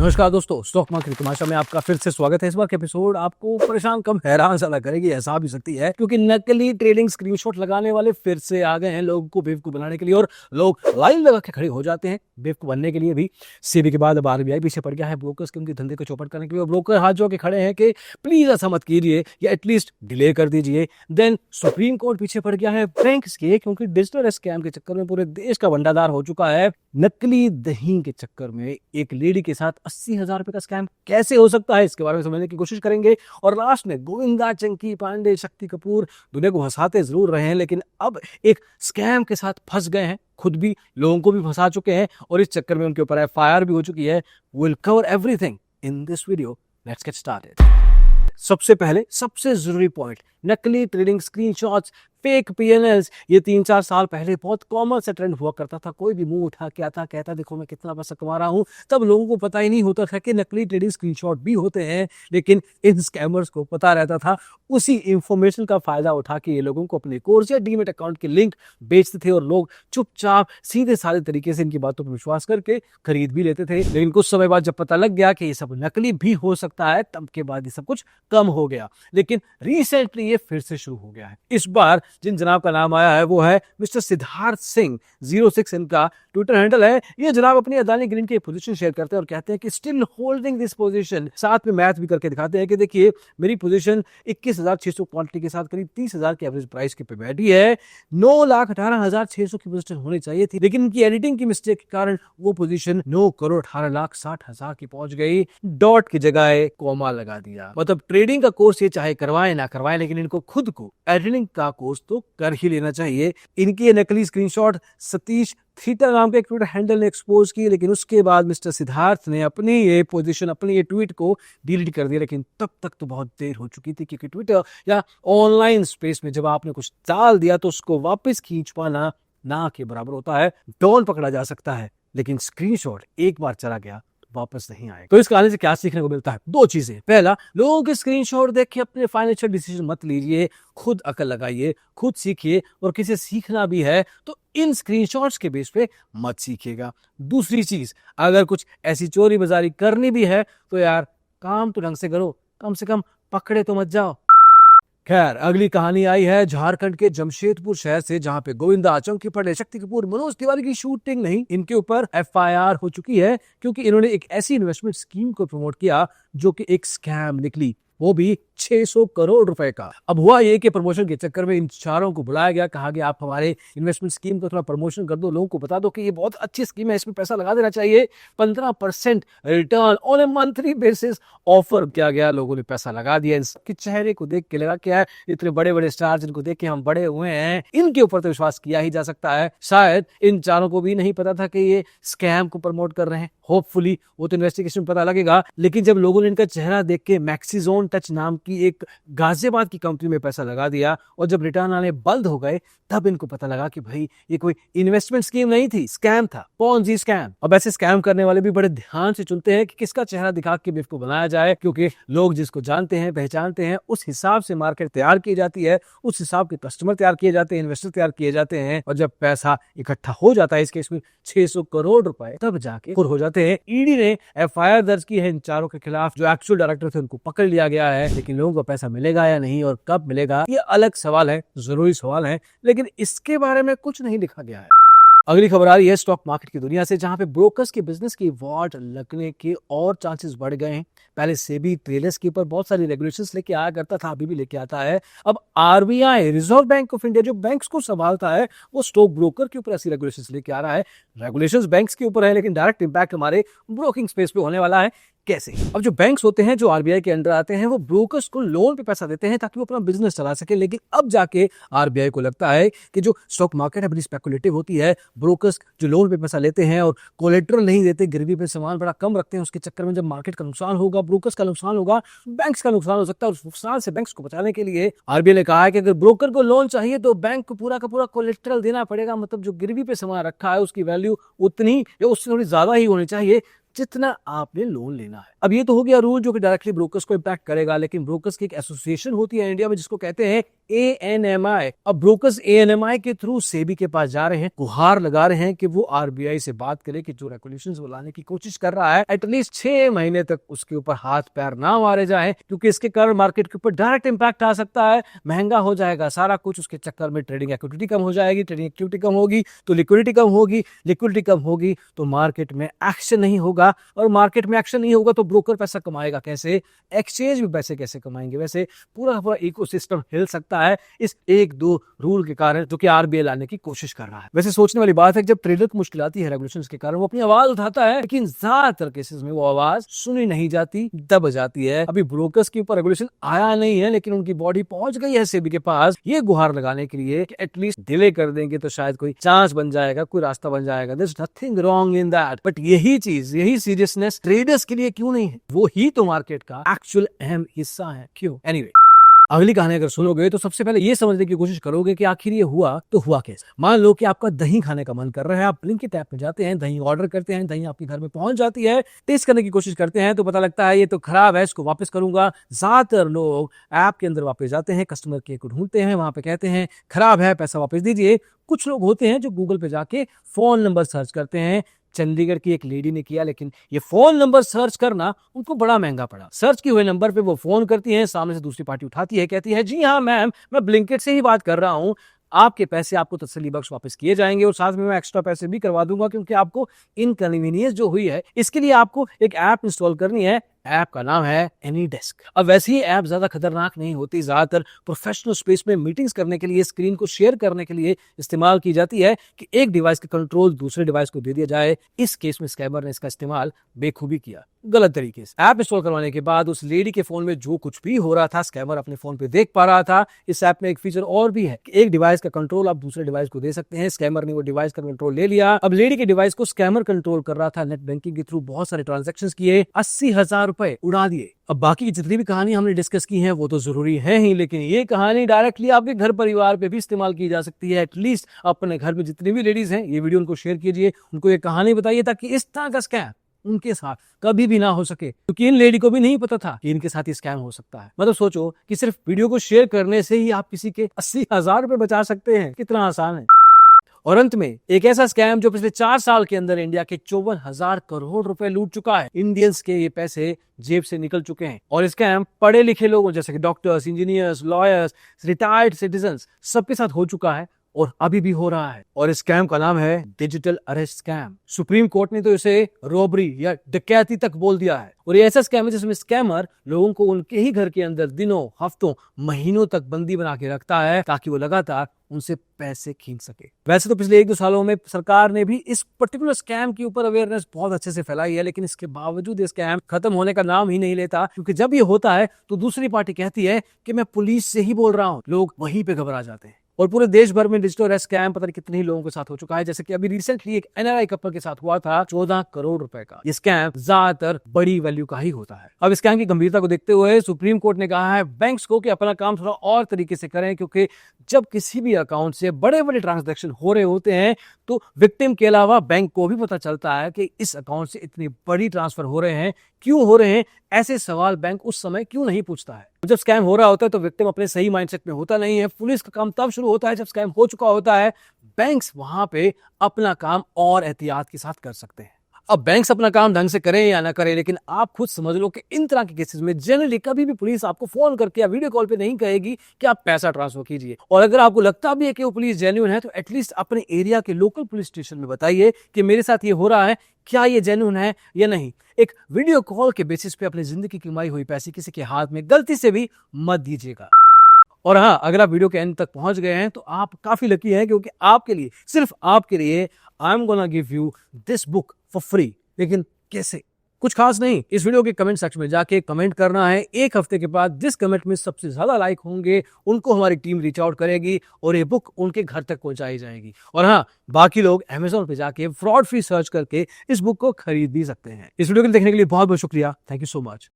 नमस्कार दोस्तों, stock market तमाशा में आपका फिर से स्वागत है। इस बार के एपिसोड आपको परेशान कम हैरान सा करेगी, ऐसा भी सकती है, क्योंकि नकली ट्रेडिंग स्क्रीनशॉट लगाने वाले फिर से आ गए हैं लोगों को बेवकूफ बनाने के लिए। और लोग लाइन लगा के खड़े हो जाते हैं बेवकूफ बनने के लिए भी। सेबी के बाद अब आरबीआई पीछे पड़ गया है ब्रोकर्स के उनके धंधे को चौपट करने के लिए। ब्रोकर हाथ जोड़ के खड़े हैं कि प्लीज ऐसा मत कीजिए या एटलीस्ट डिले कर दीजिए। देन सुप्रीम कोर्ट पीछे पड़ गया है बैंक्स के, क्योंकि डिजिटल स्कैम के चक्कर में पूरे देश का भंडार हो चुका है। नकली दही के चक्कर में एक लेडी के साथ 80,000 रुपए का स्कैम कैसे हो सकता है, इसके बारे में समझने की कोशिश करेंगे। और लास्ट में गोविंदा, चंकी पांडे, शक्ति कपूर दुनिया को हंसाते जरूर रहे हैं, लेकिन अब एक स्कैम के साथ फंस गए हैं, खुद भी लोगों को भी फंसा चुके हैं और इस चक्कर में उनके ऊपर एफआईआर भी हो चुकी है। Will cover everything in this video, let's get started. सबसे पहले सबसे जरूरी पॉइंट, नकली ट्रेडिंग स्क्रीनशॉट्स, फेक पीएनएल्स, ये 3-4 साल पहले बहुत कॉमन सा ट्रेंड हुआ करता था। कोई भी मुंह उठा के आता, कहता देखो मैं कितना पैसा कमा रहा हूं। तब लोगों को पता ही नहीं होता था कि नकली ट्रेडिंग स्क्रीनशॉट भी होते हैं, लेकिन इन स्कैमर्स को पता रहता था। उसी इंफॉर्मेशन का फायदा उठा के ये लोगों को अपने कोर्स या डीमेट अकाउंट के लिंक बेचते थे और लोग चुपचाप सीधे साधे तरीके से इनकी बातों पर विश्वास करके खरीद भी लेते थे। लेकिन कुछ समय बाद जब पता लग गया कि ये सब नकली भी हो सकता है, तब के बाद ये सब कुछ कम हो गया। लेकिन रिसेंटली ये फिर से शुरू हो गया है। इस बार जिन जनाब का नाम आया है वो है मिस्टर सिद्धार्थ सिंह 06, इनका ट्विटर हैंडल है। ये जनाब अपनी अदानी ग्रीन की पोजीशन शेयर करते हैं और कहते हैं कि स्टिल होल्डिंग दिस पोजीशन। साथ में मैथ भी करके दिखाते हैं कि देखिए मेरी पोजीशन 21,600 क्वांटिटी के साथ करीब 30,000 की एवरेज प्राइस के पे बैठी है। 9,18,600 की पोजीशन होनी चाहिए थी, लेकिन इनकी एडिटिंग की मिस्टेक के कारण वो पोजीशन 9,18,60,000 की पहुंच गई। डॉट की जगह कॉमा लगा दिया। मतलब ट्रेडिंग का कोर्स ये चाहे करवाएं ना करवाएं, लेकिन इनको खुद को एडिटिंग का कोर्स तो कर ही लेना चाहिए। इनकी ये नकली स्क्रीनशॉट सतीश थीटा नाम के एक ट्विटर हैंडल ने एक्सपोज की, लेकिन उसके बाद मिस्टर सिद्धार्थ ने अपनी ये पोजीशन, अपनी ये ट्वीट को डिलीट कर दिया। लेकिन तब तक तो बहुत देर हो चुकी थी, क्योंकि ट्विटर या ऑनलाइन स्पेस में जब आपने कुछ डाल दिया तो उसको वापस खींच पाना ना के बराबर होता है। डॉन पकड़ा जा सकता है, लेकिन स्क्रीनशॉट एक बार चला गया वापस नहीं आएगा। तो इस कहानी से क्या सीखने को मिलता है? 2 चीजें। पहला, लोगों के स्क्रीनशॉट देख के अपने फाइनेंशियल डिसीजन मत लीजिए, खुद अकल लगाइए, खुद सीखिए। और किसी सीखना भी है तो इन स्क्रीनशॉट्स के बेस पे मत सीखिएगा। दूसरी चीज, अगर कुछ ऐसी चोरी बाजारी करनी भी है तो यार काम तो ढंग से करो, कम से कम पकड़े तो मत जाओ। खैर, अगली कहानी आई है झारखंड के जमशेदपुर शहर से, जहां पे गोविंदा, चंकी पांडे, शक्ति कपूर, मनोज तिवारी की शूटिंग नहीं, इनके ऊपर एफआईआर हो चुकी है, क्योंकि इन्होंने एक ऐसी इन्वेस्टमेंट स्कीम को प्रमोट किया जो कि एक स्कैम निकली, वो भी 600 करोड़ रुपए का। अब हुआ ये कि प्रमोशन के चक्कर में इन चारों को बुलाया गया, कहा गया आप हमारे इन्वेस्टमेंट स्कीम को थोड़ा प्रमोशन कर दो, लोगों को बता दो कि ये बहुत अच्छी स्कीम है, इसमें पैसा लगा देना चाहिए। 15% return on A monthly basis offer किया गया। लोगों ने पैसा लगा दिया। इनके चेहरे को देख के लगा क्या है, इतने बड़े बड़े स्टार जिनको देख के हम बड़े हुए हैं, इनके ऊपर तो विश्वास किया ही जा सकता है। शायद इन चारों को भी नहीं पता था कि ये स्कैम को प्रमोट कर रहे हैं। होपफुली वो तो इन्वेस्टिगेशन में पता लगेगा। लेकिन जब लोगों ने इनका चेहरा देख के मैक्सिजोन टच नाम की एक गाजियाबाद की कंपनी में पैसा लगा दिया और जब रिटर्न आने बंद हो गए, तब इनको पता लगा कि भाई ये कोई इन्वेस्टमेंट स्कीम नहीं थी, स्कैम था, पॉन्जी स्कैम। अब ऐसे स्कैम करने वाले भी बड़े ध्यान से चुनते हैं कि किसका चेहरा दिखा के बेवकूफ बनाया जाए, क्योंकि लोग जिसको जानते हैं, पहचानते हैं, उस हिसाब से मार्केट तैयार की जाती है, उस हिसाब के कस्टमर तैयार किए जाते हैं, इन्वेस्टर तैयार किए जाते हैं। और जब पैसा इकट्ठा हो जाता है, इस केस में 600 करोड़ रुपए, तब जाके खुर हो जाते हैं। ईडी ने एफआईआर दर्ज की है इन चारों के खिलाफ। जो एक्चुअल डायरेक्टर थे उनको पकड़ लिया गया है, लेकिन लोगों को पैसा मिलेगा या नहीं और कब मिलेगा, ये अलग सवाल है, जरूरी सवाल है, लेकिन इसके बारे में कुछ नहीं लिखा गया है। अगली खबर आ रही है स्टॉक मार्केट की दुनिया से, जहां पे ब्रोकर्स के बिजनेस की वाट लगने के और चांसेस बढ़ गए हैं। पहले सेबी ट्रेडर्स के ऊपर बहुत सारी रेगुलेशंस लेके आया करता था, अभी भी लेके आता है। अब RBI, reserve bank of India, जो बैंक्स को संभालता है, वो स्टॉक ब्रोकर के ऊपर ऐसी रेगुलेशंस लेके आ रहा है। रेगुलेशंस बैंक्स के ऊपर है, लेकिन डायरेक्ट इंपैक्ट हमारे ब्रोकिंग स्पेस पे होने वाला है। कैसे? अब जो बैंक्स होते हैं जो आरबीआई के अंडर आते हैं, वो ब्रोकर्स को लोन पे पैसा देते हैं ताकि वो अपना बिजनेस चला सके। लेकिन अब जाके आरबीआई को लगता है कि जो स्टॉक मार्केट है बड़ी स्पेकुलेटिव होती है, ब्रोकर्स जो लोन पे पैसा लेते हैं और कोलेट्रल नहीं देते, गिरवी पे सामान बड़ा कम रखते हैं, उसके चक्कर में जब मार्केट का नुकसान होगा, ब्रोकर्स का नुकसान होगा, बैंक्स का नुकसान हो सकता है। और उस नुकसान से बैंक्स को बचाने के लिए आरबीआई ने कहा है कि अगर ब्रोकर को लोन चाहिए तो बैंक को पूरा का पूरा कोलेट्रल देना पड़ेगा। मतलब जो गिरवी पे सामान रखा है उसकी वैल्यू उतनी या उससे थोड़ी ज्यादा ही होनी चाहिए जितना आपने लोन लेना है। अब ये तो हो गया रूल जो कि डायरेक्टली ब्रोकर्स को इंपैक्ट करेगा, लेकिन ब्रोकर्स की एक एसोसिएशन होती है इंडिया में जिसको कहते हैं ANMI। अब ब्रोकर्स ANMI के थ्रू सेबी के पास जा रहे हैं, गुहार लगा रहे हैं कि वो RBI से बात करे कि जो रेगुलेशंस वो लाने की कोशिश कर रहा है एटलीस्ट 6 महीने तक उसके ऊपर हाथ पैर ना मारे जाए, क्योंकि इसके कारण मार्केट के ऊपर डायरेक्ट इंपैक्ट आ सकता है। महंगा हो जाएगा सारा कुछ, उसके चक्कर में ट्रेडिंग एक्टिविटी कम हो जाएगी, ट्रेडिंग एक्टिविटी कम होगी तो लिक्विडिटी कम होगी, लिक्विडिटी कम होगी तो मार्केट में एक्शन नहीं होगा, और मार्केट में एक्शन नहीं होगा तो ब्रोकर पैसा कमाएगा कैसे, एक्सचेंज भी पैसे कैसे कमाएंगे। वैसे पूरा पूरा इकोसिस्टम हिल सकता है इस 1-2 रूल के कारण जो कि RBI लाने की कोशिश कर रहा है। वैसे सोचने वाली बात है कि जब ट्रेडर को मुश्किल आती है रेगुलेशंस के कारण वो अपनी आवाज उठाता है, लेकिन ज्यादातर केसेस में वो आवाज सुनी नहीं जाती, दब जाती है। अभी ब्रोकर्स के ऊपर रेगुलेशन आया नहीं है, लेकिन उनकी बॉडी पहुंच गई है सेबी के पास ये गुहार लगाने के लिए कि एटलीस्ट डिले कर देंगे तो शायद कोई चांस बन जाएगा, कोई रास्ता बन जाएगा। There is nothing wrong in that, but यही चीज, यही सीरियसनेस ट्रेडर्स के लिए क्यों नहीं है? वो ही तो मार्केट का एक्चुअल अहम हिस्सा है। क्यों? एनीवे, अगली कहानी अगर सुनोगे तो सबसे पहले ये समझने की कोशिश करोगे कि आखिर ये हुआ तो हुआ कैसे। मान लो कि आपका दही खाने का मन कर रहा है, आप ब्लिंकिट ऐप में जाते हैं, दही ऑर्डर करते हैं, दही आपके घर में पहुंच जाती है, टेस्ट करने की कोशिश करते हैं तो पता लगता है ये तो खराब है, इसको वापस करूंगा। ज्यादातर लोग ऐप के अंदर वापस जाते हैं, कस्टमर केयर को ढूंढते हैं, वहां पे कहते हैं खराब है, पैसा वापस दीजिए। कुछ लोग होते हैं जो गूगल पे जाके फोन नंबर सर्च करते हैं। चंडीगढ़ की एक लेडी ने किया, लेकिन ये फोन नंबर सर्च करना उनको बड़ा महंगा पड़ा। सर्च किए हुए नंबर पे वो फोन करती है, सामने से दूसरी पार्टी उठाती है, कहती है जी हाँ मैम, मैं ब्लिंकिट से ही बात कर रहा हूँ, आपके पैसे आपको तसल्ली बख्श वापस किए जाएंगे और साथ में मैं एक्स्ट्रा पैसे भी करवा दूंगा, क्योंकि आपको इनकन्वीनियंस जो हुई है इसके लिए आपको एक ऐप इंस्टॉल करनी है। ऐप का नाम है एनीडेस्क। अब वैसे ही ऐप ज्यादा खतरनाक नहीं होती, ज्यादातर प्रोफेशनल स्पेस में मीटिंग्स करने के लिए, स्क्रीन को शेयर करने के लिए इस्तेमाल की जाती है कि एक डिवाइस का कंट्रोल दूसरे डिवाइस को दे दिया जाए। इस केस में स्कैमर ने इसका इस्तेमाल बेखूबी किया, गलत तरीके से। ऐप इंस्टॉल करवाने के बाद उस लेडी के फोन में जो कुछ भी हो रहा था स्कैमर अपने फोन पे देख पा रहा था। इस ऐप में एक फीचर और भी है कि एक डिवाइस का कंट्रोल आप दूसरे डिवाइस को दे सकते हैं। स्कैमर ने वो डिवाइस का कंट्रोल ले लिया। अब लेडी के डिवाइस को स्कैमर कंट्रोल कर रहा था, नेट बैंकिंग के थ्रू बहुत सारे ट्रांजेक्शन किए, 80,000 रुपए उड़ा दिए। अब बाकी की जितनी भी कहानी हमने डिस्कस की है वो तो जरूरी है ही, लेकिन ये कहानी डायरेक्टली आपके घर परिवार पे भी इस्तेमाल की जा सकती है। एटलीस्ट अपने घर में जितनी भी लेडीज हैं ये वीडियो उनको शेयर कीजिए, उनको ये कहानी बताइए ताकि इस तरह का स्कैम उनके साथ कभी भी ना हो सके, क्योंकि इन लेडी को भी नहीं पता था कि इनके साथ ये स्कैम हो सकता है। मतलब सोचो कि सिर्फ वीडियो को शेयर करने से ही आप किसी के 80,000 रुपए बचा सकते हैं, कितना आसान है। और अंत में एक ऐसा स्कैम जो पिछले 4 साल के अंदर इंडिया के 54,000 करोड़ रुपए लूट चुका है। इंडियंस के ये पैसे जेब से निकल चुके हैं, और स्कैम पढ़े लिखे लोगों जैसे कि doctors, engineers, lawyers, retired citizens सबके साथ हो चुका है और अभी भी हो रहा है। और इस स्कैम का नाम है digital arrest scam. Supreme court ने तो इसे रॉबरी या डकैती तक बोल दिया है। और ये ऐसा स्कैम है जिसमें स्कैमर लोगों को उनके ही घर के अंदर दिनों, हफ्तों, महीनों तक बंदी बना के रखता है ताकि वो लगातार उनसे पैसे खींच सके। वैसे तो पिछले 1-2 सालों में सरकार ने भी इस पर्टिकुलर स्कैम के ऊपर अवेयरनेस बहुत अच्छे से फैलाई है, लेकिन इसके बावजूद ये स्कैम खत्म होने का नाम ही नहीं लेता, क्योंकि जब ये होता है तो दूसरी पार्टी कहती है कि मैं पुलिस से ही बोल रहा हूं। लोग वहीं पे घबरा जाते हैं। और पूरे देश भर में डिजिटल अरेस्ट स्कैम पता नहीं कितने ही लोगों के साथ हो चुका है। जैसे कि अभी रिसेंटली एक NRI कपल के साथ हुआ था 14 करोड़ रुपए का। ये स्कैम ज्यादातर बड़ी वैल्यू का ही होता है। अब स्कैम की गंभीरता को देखते हुए सुप्रीम कोर्ट ने कहा है बैंक्स को कि अपना काम थोड़ा और तरीके से करें, क्योंकि जब किसी भी अकाउंट से बड़े बड़े ट्रांजैक्शन हो रहे होते हैं तो विक्टिम के अलावा बैंक को भी पता चलता है कि इस अकाउंट से इतनी बड़ी ट्रांसफर हो रहे हैं, क्यों हो रहे हैं। ऐसे सवाल बैंक उस समय क्यों नहीं पूछता है? जब स्कैम हो रहा होता है तो विक्टिम अपने सही माइंडसेट में होता नहीं है। पुलिस का काम तब शुरू होता है जब स्कैम हो चुका होता है। बैंक्स वहां पे अपना काम और एहतियात के साथ कर सकते हैं। अब बैंक्स अपना काम ढंग से करें या ना करें, लेकिन आप खुद समझ लो कि इन तरह के केसेस में जनरली कभी भी पुलिस आपको फोन करके या वीडियो कॉल पे नहीं कहेगी कि आप पैसा ट्रांसफर कीजिए। और अगर आपको लगता भी है कि वो पुलिस जेन्युइन है तो एटलीस्ट अपने एरिया के लोकल पुलिस स्टेशन में बताइए कि मेरे साथ ये हो रहा है, क्या ये जेन्युइन है या नहीं। एक वीडियो कॉल के बेसिस पे अपनी जिंदगी की कमाई हुई पैसे किसी के हाथ में गलती से भी मत दीजिएगा। और हाँ, अगर आप वीडियो के एंड तक पहुंच गए हैं तो आप काफी लकी हैं, क्योंकि आपके लिए, सिर्फ आपके लिए, I am gonna give you this book for free. लेकिन कैसे? कुछ खास नहीं, इस वीडियो के कमेंट सेक्शन में जाके कमेंट करना है। 1 हफ्ते के बाद जिस कमेंट में सबसे ज्यादा लाइक होंगे उनको हमारी टीम रीच आउट करेगी और ये बुक उनके घर तक पहुंचाई जाएगी। और हाँ, बाकी लोग Amazon पे जाके फ्रॉड फ्री सर्च करके इस बुक को खरीद भी सकते हैं। इस वीडियो को देखने के लिए बहुत बहुत शुक्रिया। Thank you so much.